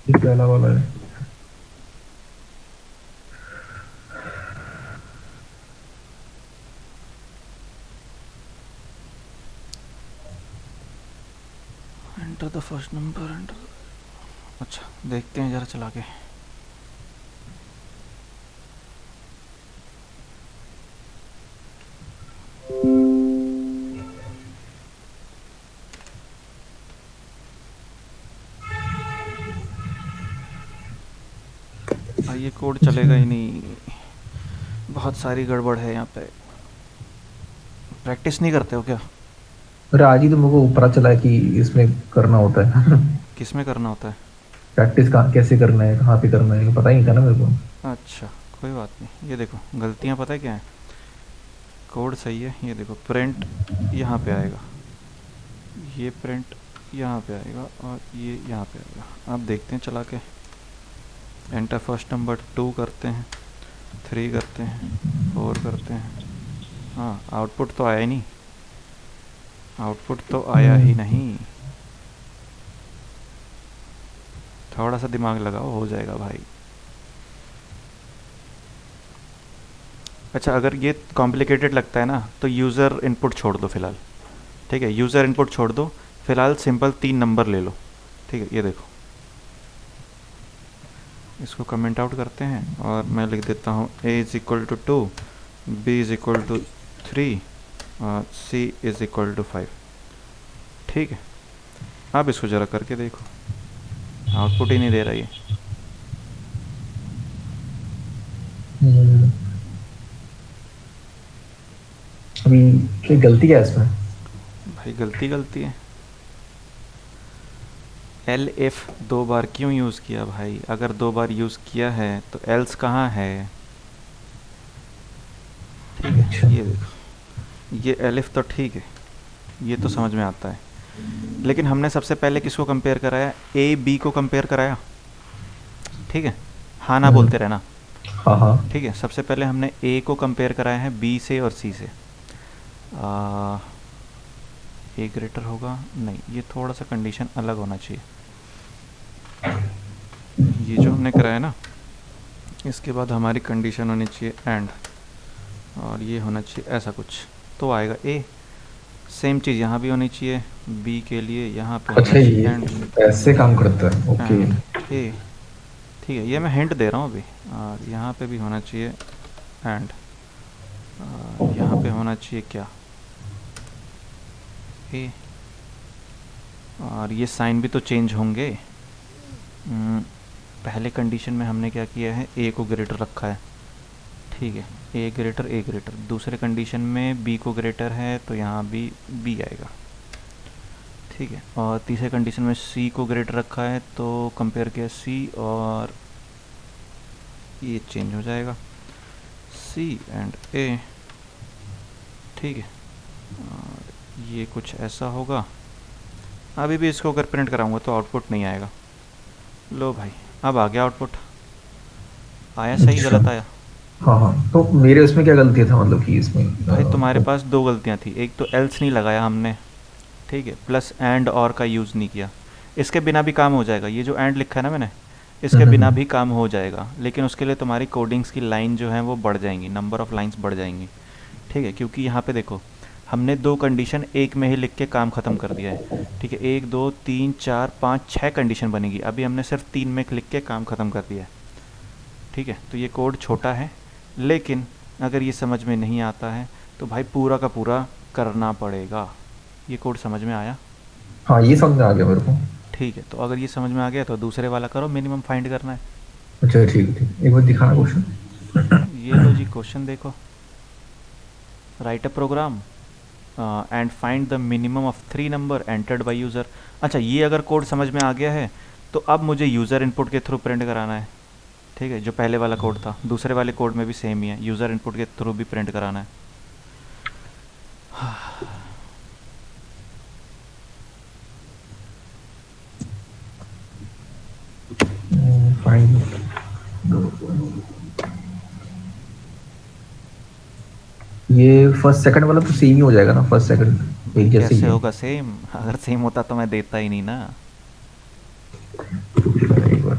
ये पहला वाला है। Enter the first number, enter. अच्छा देखते हैं ज़रा चला के। ये कोड चलेगा ही नहीं, बहुत सारी गड़बड़ है यहाँ पे। प्रैक्टिस नहीं करते हो क्या? अरे आज ही तो मुझको पता चला है कि इसमें करना होता है। किस में करना होता है? प्रैक्टिस कहाँ कैसे करना है, कहाँ पे करना है, पता ही नहीं था ना मेरे को। अच्छा कोई बात नहीं। ये देखो गलतियाँ पता है क्या है, कोड सही है। ये देखो प्रिंट यहाँ पे आएगा, ये प्रिंट यहाँ पे आएगा, और ये यहाँ पे आएगा। अब देखते हैं चला के। एंटर फर्स्ट नंबर 2 करते हैं, 3 करते हैं, 4 करते हैं। हाँ आउटपुट तो आया ही नहीं, आउटपुट तो आया ही नहीं। थोड़ा सा दिमाग लगाओ, हो जाएगा भाई। अच्छा अगर ये कॉम्प्लिकेटेड लगता है ना तो यूज़र इनपुट छोड़ दो फ़िलहाल। ठीक है, यूज़र इनपुट छोड़ दो फ़िलहाल, सिंपल 3 नंबर ले लो। ठीक है, ये देखो इसको कमेंट आउट करते हैं और मैं लिख देता हूँ a is equal to 2, b is equal to 3 और c इज़ इक्वल टू 5। ठीक है, अब इसको ज़रा करके देखो, आउटपुट ही नहीं दे रहा ये। हम्म, अभी क्या गलती क्या है इसमें? भाई गलती गलती है। एल एफ 2 बार क्यों यूज़ किया भाई? अगर 2 बार यूज़ किया है तो एल्स कहाँ है? ठीक है, अच्छा। ये देखो, ये एलिफ तो ठीक है, ये तो समझ में आता है। लेकिन हमने सबसे पहले किसको कंपेयर कराया? ए बी को कंपेयर कराया। ठीक है, हाँ ना हम्म, बोलते रहना। हाँ हाँ। ठीक है, सबसे पहले हमने ए को कंपेयर कराया है बी से और सी से। ए ग्रेटर होगा नहीं, ये थोड़ा सा कंडीशन अलग होना चाहिए। ये जो हमने कराया ना, इसके बाद हमारी कंडीशन होनी चाहिए एंड, और ये होना चाहिए ऐसा कुछ, तो आएगा ए। सेम चीज़ यहाँ भी होनी चाहिए, बी के लिए यहाँ पे होना अच्छा ये चाहिए एंड, ऐसे काम करता है, ओके। एंड ए। ठीक है, ये मैं हिंट दे रहा हूँ अभी। और यहाँ पे भी होना चाहिए एंड, यहाँ पे होना चाहिए क्या? ए। और ये साइन भी तो चेंज होंगे। पहले कंडीशन में हमने क्या किया है, ए को ग्रेटर रखा है। ठीक है, ए ग्रेटर ए ग्रेटर। दूसरे कंडीशन में बी को ग्रेटर है तो यहाँ भी बी आएगा। ठीक है, और तीसरे कंडीशन में सी को ग्रेटर रखा है तो कंपेयर किया सी, और ये चेंज हो जाएगा सी एंड ए। ठीक है, और ये कुछ ऐसा होगा। अभी भी इसको अगर प्रिंट कराऊंगा तो आउटपुट नहीं आएगा। लो भाई, अब आ गया आउटपुट। आया सही, अच्छा। गलत आया? हाँ हाँ, तो मेरे उसमें क्या गलती था, मतलब कि इसमें भाई तुम्हारे पास दो गलतियाँ थी, एक तो एल्स नहीं लगाया हमने, ठीक है, प्लस एंड और का यूज़ नहीं किया। इसके बिना भी काम हो जाएगा, ये जो एंड लिखा है ना मैंने, इसके बिना हम्म, भी काम हो जाएगा, लेकिन उसके लिए तुम्हारी कोडिंग्स की लाइन जो है वो बढ़ जाएंगी, नंबर ऑफ़ लाइंस बढ़ जाएंगी। ठीक है, क्योंकि यहाँ पे देखो हमने दो कंडीशन एक में ही लिख के काम ख़त्म कर दिया है। ठीक है, 1 2 3 4 5 6 कंडीशन बनेगी, अभी हमने सिर्फ 3 में लिख के काम ख़त्म कर दिया है। ठीक है, तो ये कोड छोटा है, लेकिन अगर ये समझ में नहीं आता है तो भाई पूरा का पूरा करना पड़ेगा। ये कोड समझ में आया? हाँ ये समझ में आ गया मेरे को। ठीक है, तो अगर ये समझ में आ गया तो दूसरे वाला करो, मिनिमम फाइंड करना है। अच्छा ठीक है, ठीक, एक बार दिखाना क्वेश्चन। ये लो जी क्वेश्चन देखो, write a program and find the minimum of 3 number entered by user. अच्छा, ये अगर कोड समझ में आ गया है तो अब मुझे यूज़र इनपुट के थ्रू प्रिंट कराना है। ठीक है, जो पहले वाला कोड था, दूसरे वाले कोड में भी सेम ही है, यूज़र इनपुट के थ्रू भी प्रिंट कराना है। फाइन। ये फर्स्ट सेकंड वाला तो सेम ही हो जाएगा ना, फर्स्ट सेकंड भाई एक जैसे ही कैसे है। होगा सेम? अगर सेम होता तो मैं देता ही नहीं ना। एक बार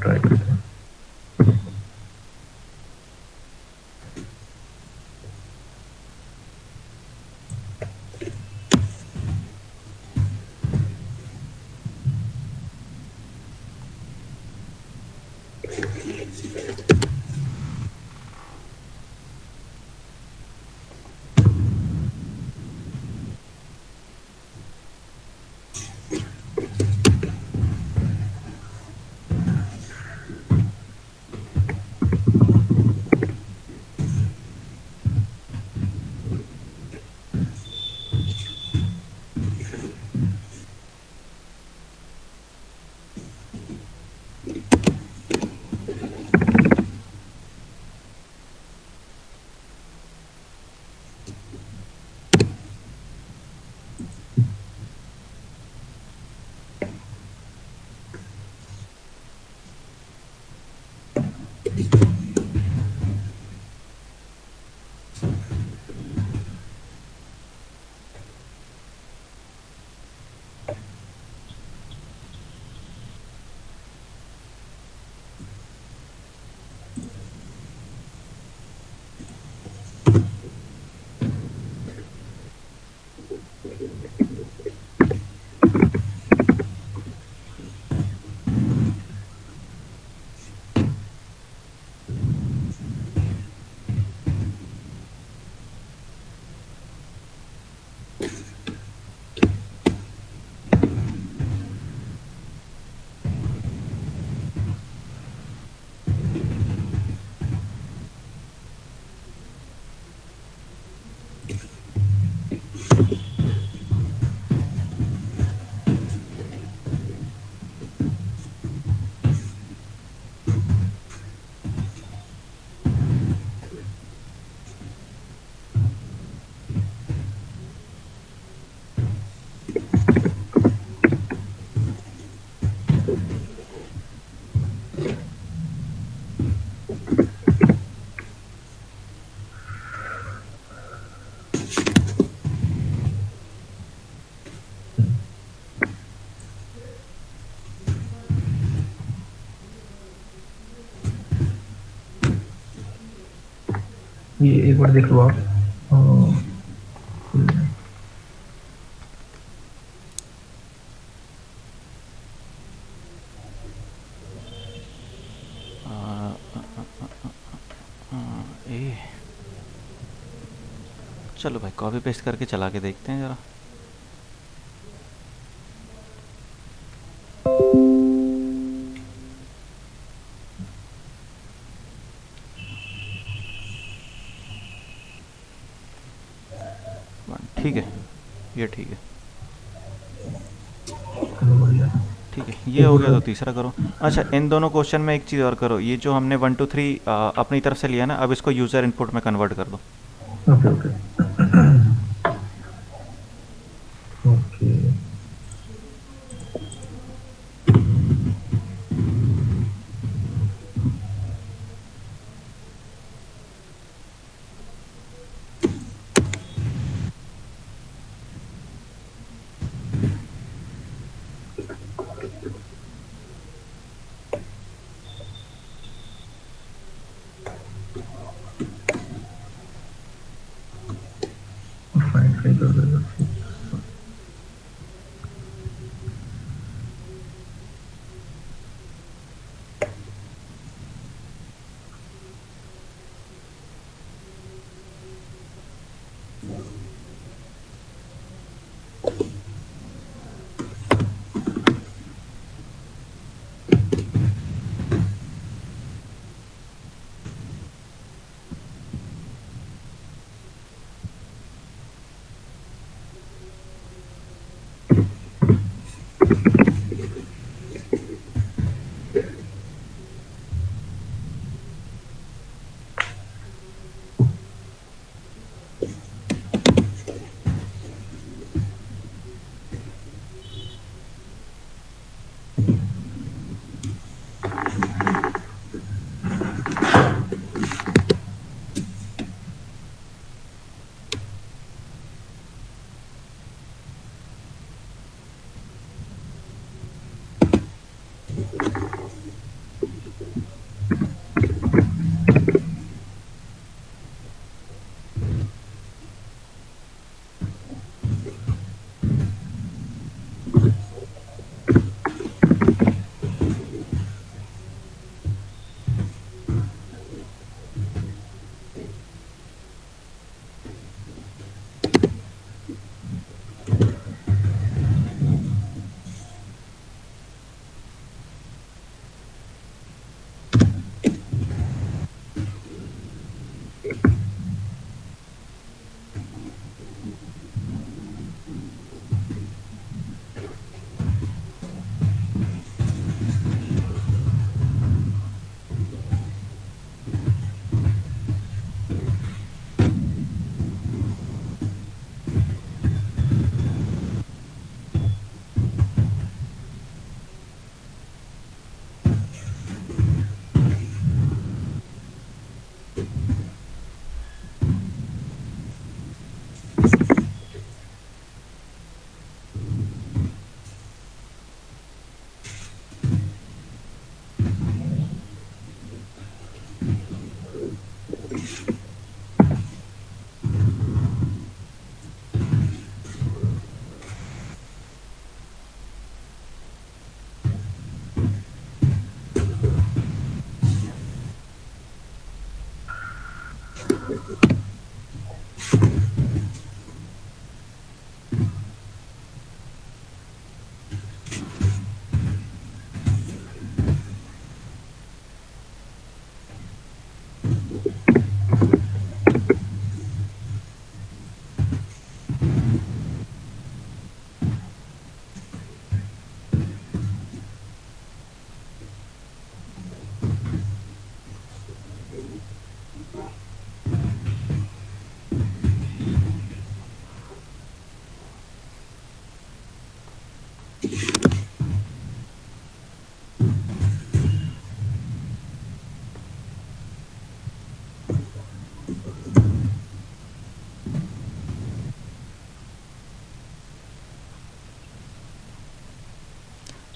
ये एक बार देख लो आप। ए चलो भाई कॉपी पेस्ट करके चला के देखते हैं ज़रा। ठीक है, ये ठीक है। चलो बढ़िया। ठीक है, ये हो गया तो तीसरा करो। अच्छा, इन दोनों क्वेश्चन में एक चीज़ और करो, ये जो हमने 1 2 3 अपनी तरफ से लिया ना, अब इसको यूज़र इनपुट में कन्वर्ट कर दो। Okay okay okay.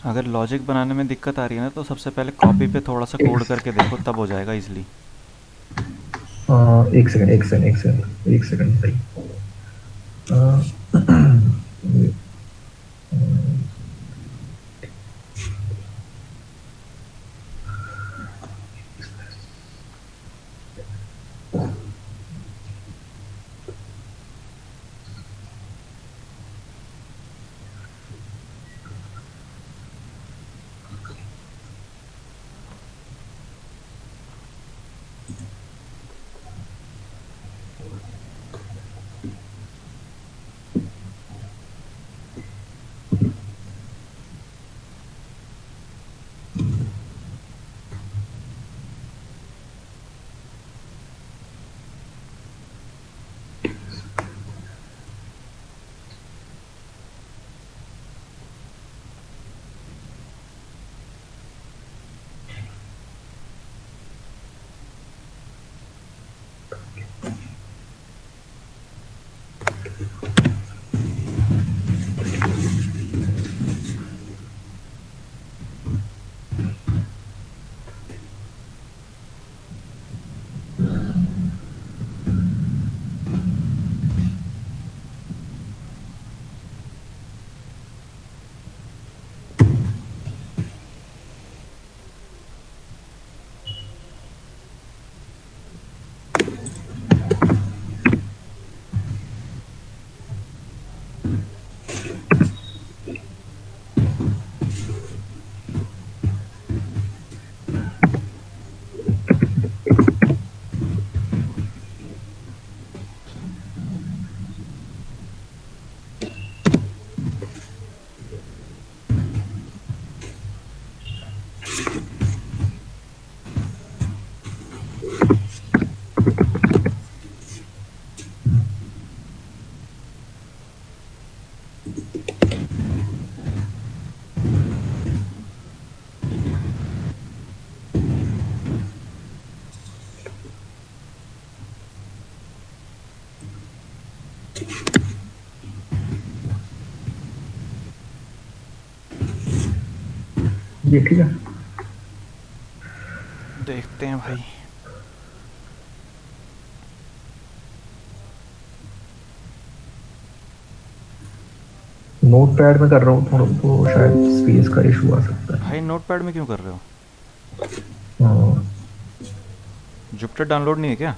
अगर लॉजिक बनाने में दिक्कत आ रही है ना तो सबसे पहले कॉपी पे थोड़ा सा एक कोड करके देखो, तब हो जाएगा इजली। एक सेकंड, एक सेकंड, एक सेकंड, एक सेकंड भाई। ये ठीक है। देखते हैं भाई। नोट पैड में कर रहा हूँ थोड़ा, तो शायद स्पेस का इशू आ सकता है। भाई नोटपैड में क्यों कर रहे हो? हाँ, जुपिटर डाउनलोड नहीं है क्या?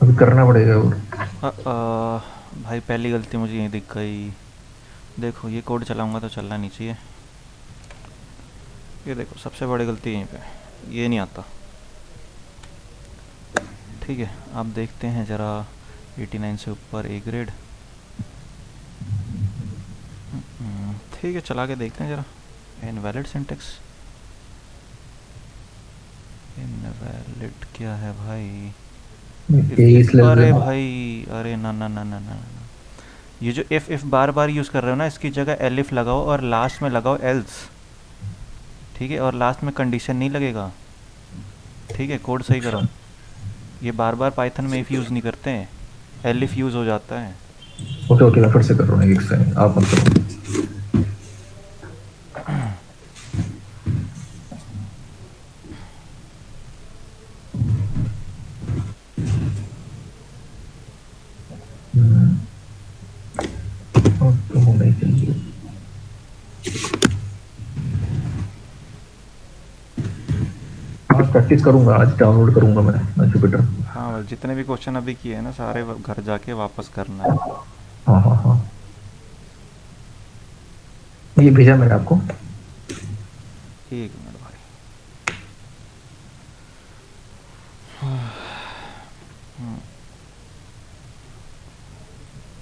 अभी करना पड़ेगा। और भाई पहली गलती मुझे यहीं दिख गई। देखो ये कोड चलाऊंगा तो चलना नहीं चाहिए। ये देखो सबसे बड़ी गलती यहीं पे, ये नहीं आता। ठीक है, अब देखते हैं ज़रा 89 से ऊपर ए ग्रेड। ठीक है, चला के देखते हैं ज़रा। इनवैलिड सिंटेक्स, इनवैलिड क्या है भाई? ए इज लेस अरे देन। भाई, अरे ना ना ना ना ना ना। ये जो if if bar bar use कर रहे हो ना, इसकी जगह एलिफ लगाओ और लास्ट में लगाओ एल्स। ठीक है, और लास्ट में कंडीशन नहीं लगेगा। ठीक है, कोड सही करो। ये बार बार पाइथन में इफ़ यूज़ नहीं करते हैं, एलिफ यूज़ हो जाता है। ओके ओके, मैं फिर से कर रहा हूँ, एक सेकंड आप मत करो। तो होना ही चाहिए। हाँ प्रैक्टिस करूंगा, आज डाउनलोड करूंगा मैं जुपिटर। हाँ बस जितने भी क्वेश्चन अभी किए हैं ना सारे घर जाके वापस करना है। हाँ हाँ हाँ, ये भेजा मैंने आपको। एक मिनट भाई।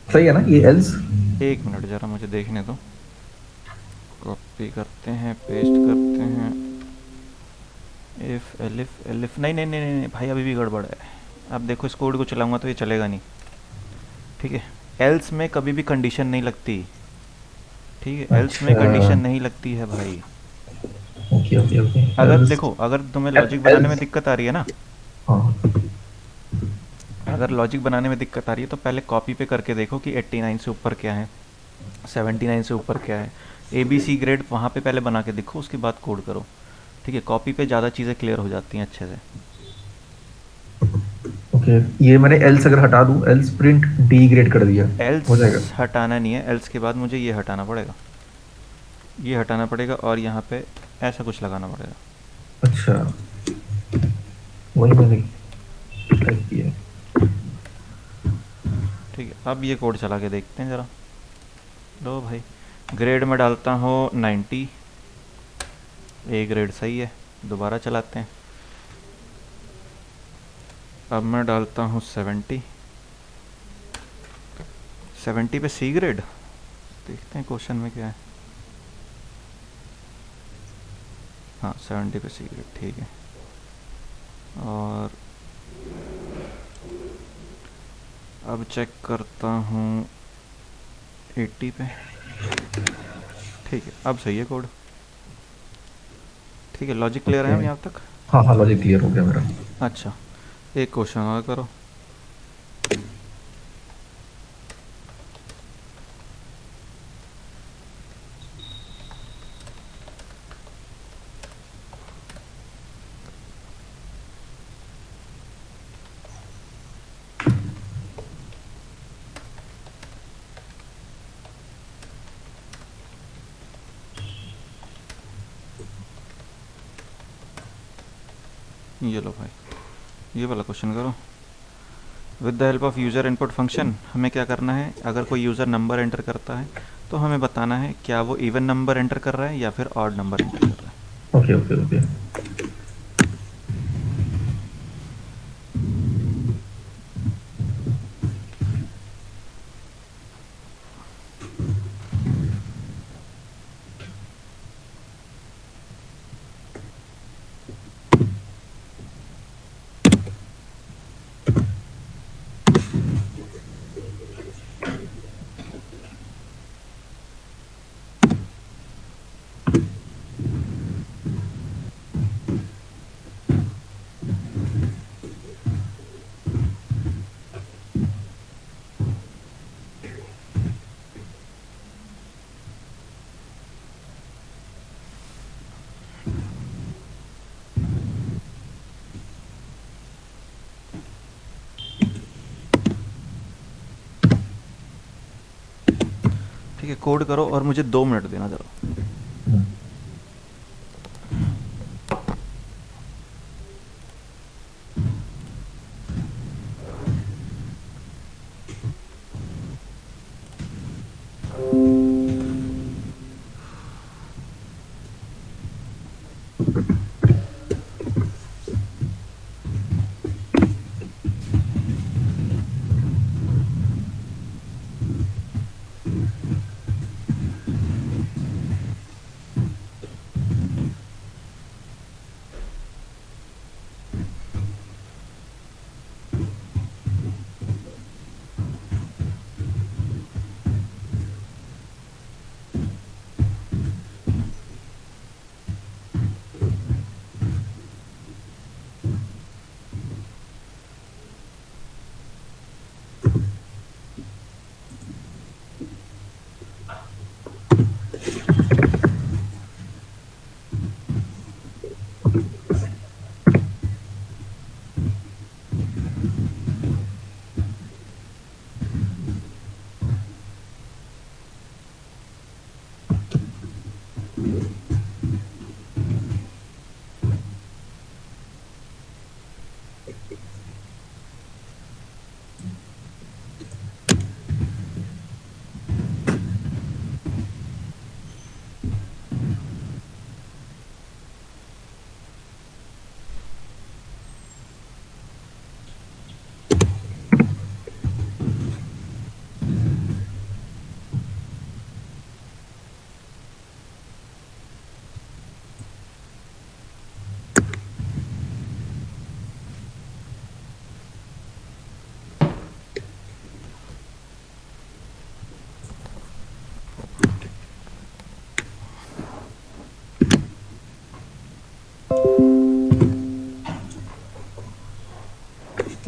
सही है ना ये एल्स? एक मिनट ज़रा मुझे देखने दो। कॉपी करते हैं, पेस्ट करते हैं। इफ़ एलिफ एलिफ, नहीं नहीं नहीं नहीं भाई, अभी भी गड़बड़ है। अब देखो इस कोड को चलाऊंगा तो ये चलेगा नहीं। ठीक है, एल्स में कभी भी कंडीशन नहीं लगती। ठीक है, एल्स में अच्छा, कंडीशन नहीं लगती है भाई। Okay okay okay. अगर एल्स, देखो, अगर तुम्हें लॉजिक बनाने में एल्स, दिक्कत आ रही है ना, हाँ अगर लॉजिक बनाने में दिक्कत आ रही है तो पहले कॉपी पे करके देखो कि 89 से ऊपर क्या है, 79 से ऊपर क्या है। ए बी सी ग्रेड वहाँ पे पहले बना के देखो, उसके बाद कोड करो। ठीक है, कॉपी पे ज़्यादा चीज़ें क्लियर हो जाती हैं अच्छे से। ओके। ये मैंने एल्स अगर हटा दूं, एल्स प्रिंट डी ग्रेड कर दिया, एल्स हो जाएगा? हटाना नहीं है, एल्स के बाद मुझे ये हटाना पड़ेगा, ये हटाना पड़ेगा और यहाँ पे ऐसा कुछ लगाना पड़ेगा। अच्छा, वही मैंने टाइप किया। ठीक है, अब ये कोड चला के देखते हैं ज़रा। लो भाई, ग्रेड में डालता हूँ 90, ए ग्रेड सही है। दोबारा चलाते हैं। अब मैं डालता हूँ 70, 70 पे सी ग्रेड। देखते हैं क्वेश्चन में क्या है। हाँ 70 पे सी ग्रेड, ठीक है। और अब चेक करता हूँ 80 पे। ठीक है, अब सही है कोड। ठीक है, लॉजिक क्लियर है ओके, हम यहाँ तक। हाँ हाँ, लॉजिक क्लियर हो गया मेरा। अच्छा, एक क्वेश्चन और करो। ये लो भाई, ये वाला क्वेश्चन करो। With the help of user input function हमें क्या करना है, अगर कोई यूज़र नंबर एंटर करता है तो हमें बताना है क्या वो इवन नंबर एंटर कर रहा है या फिर ऑड नंबर एंटर कर रहा है। Okay okay okay. ठीक है, कोड करो और मुझे 2 मिनट देना ज़रा।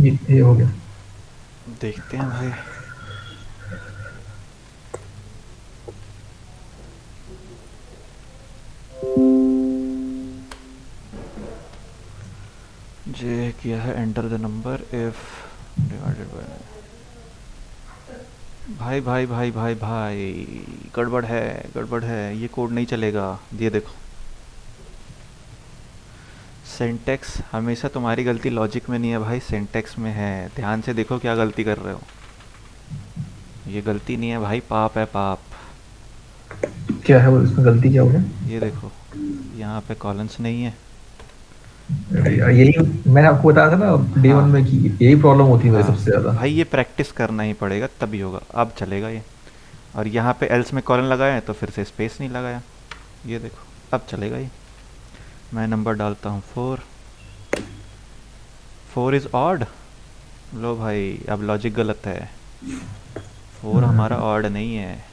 ये हो गया। देखते हैं भाई। जे किया है enter the number if divided by. भाई भाई भाई भाई भाई, गड़बड़ है, गड़बड़ है, ये कोड नहीं चलेगा। ये देखो, सिंटैक्स हमेशा तुम्हारी गलती लॉजिक में नहीं है भाई, सिंटैक्स में है। ध्यान से देखो क्या गलती कर रहे हो। ये गलती नहीं है भाई, पाप है पाप। क्या है वो, इसमें गलती क्या हो गया? ये देखो, यहाँ पे कॉलम्स नहीं है। अरे यार, यही मैंने आपको बताया था ना डे वन हाँ में कि यही प्रॉब्लम होती है मेरे हाँ सबसे ज्यादा। भाई, ये प्रैक्टिस करना ही पड़ेगा तभी होगा, अब चलेगा ये। और यहाँ पे एल्स में कॉलन लगाया है तो फिर से स्पेस नहीं लगाया। ये देखो, अब चलेगा ये। मैं नंबर डालता हूँ 4। 4 इज़ ऑड। लो भाई, अब लॉजिक गलत है। 4 हमारा ऑड नहीं है।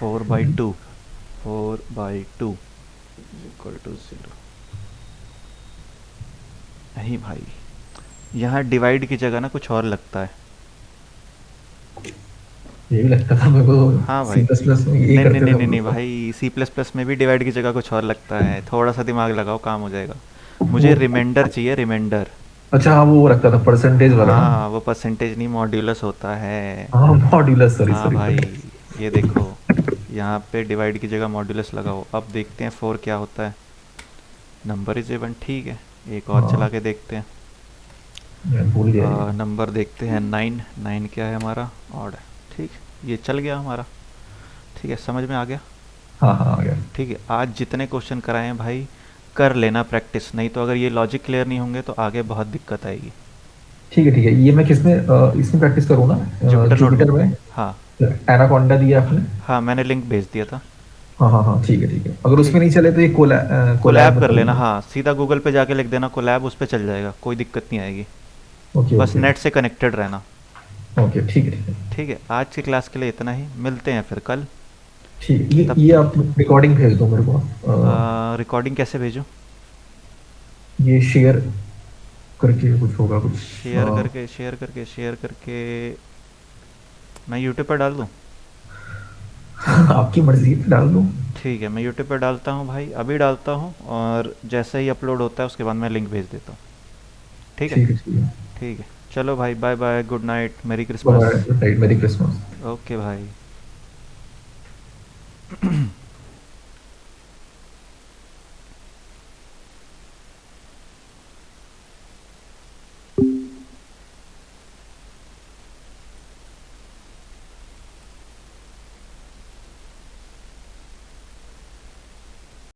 4/2, 4/2 इक्वल टू 0। नहीं भाई, यहाँ डिवाइड की जगह ना कुछ और लगता है। ये भी लगता था मेरे को, हाँ सी भाई। प्लस प्लस में यही नहीं नहीं करते नहीं थे नहीं हम नहीं लोग तो। भाई, सी प्लस प्लस में भी डिवाइड की जगह कुछ और लगता है। थोड़ा सा दिमाग लगाओ, काम हो जाएगा। वो मुझे रिमाइंडर चाहिए, रिमाइंडर। अच्छा, हाँ वो रखता था परसेंटेज वाला ना। हाँ, वो परसेंटेज नहीं, मॉड्यूलस होता है। हाँ मॉड्यूलस, सॉरी हाँ सॉरी भाई, सॉरी। ये देखो, यहाँ पे डिवाइड की जगह मॉड्यूलस लगाओ। अब देखते हैं 4 क्या होता है। नंबर इज इवन, ठीक है। एक और चला हाँ के देखते हैं। मैं भूल गया ये। नंबर देखते हैं 9। 9 क्या है हमारा? ऑड है। ठीक, ये चल गया हमारा। ठीक है, समझ में आ गया। हाँ हाँ आ गया। ठीक है, आज जितने क्वेश्चन कराए हैं भाई, कर लेना प्रैक्टिस, नहीं तो अगर ये लॉजिक क्लियर नहीं होंगे तो आगे बहुत दिक्कत आएगी। ठीक है ठीक है, ये मैं किसमें इसमें प्रैक्टिस करूँ ना, जुपिटर जुपिटर नोटबुक में, में। हाँ। एनाकोंडा दिया आपने। हाँ, मैंने लिंक भेज दिया था। हाँ हाँ हाँ ठीक है ठीक है, अगर ठीक, उसमें नहीं चले तो ये कोलैब कोलैब में कर कर लेना। लूँगा। हाँ, सीधा गूगल पे जाके लिख देना कोलैब, उस पे चल जाएगा, कोई दिक्कत नहीं आएगी। ओके बस ओके नेट से कनेक्टेड रहना। ओके, ठीक है ठीक है। ठीक है, आज की क्लास के लिए इतना ही, मिलते हैं फिर कल। ठीक है, तब ये आप रिकॉर्डिंग भेज दो मेरे को। रिकॉर्डिंग कैसे भेजूँ? ये शेयर करके कुछ होगा कुछ। शेयर करके, शेयर करके, शेयर करके मैं यूट्यूब पर डाल दूँ? आपकी मर्जी है, डाल दो। ठीक है, मैं यूट्यूब पर डालता हूँ भाई, अभी डालता हूँ, और जैसे ही अपलोड होता है उसके बाद मैं लिंक भेज देता हूँ। ठीक है। ठीक है ठीक है। ठीक है, चलो भाई, bye bye, good night, merry Christmas. Bye, good night, merry Christmas. Okay भाई।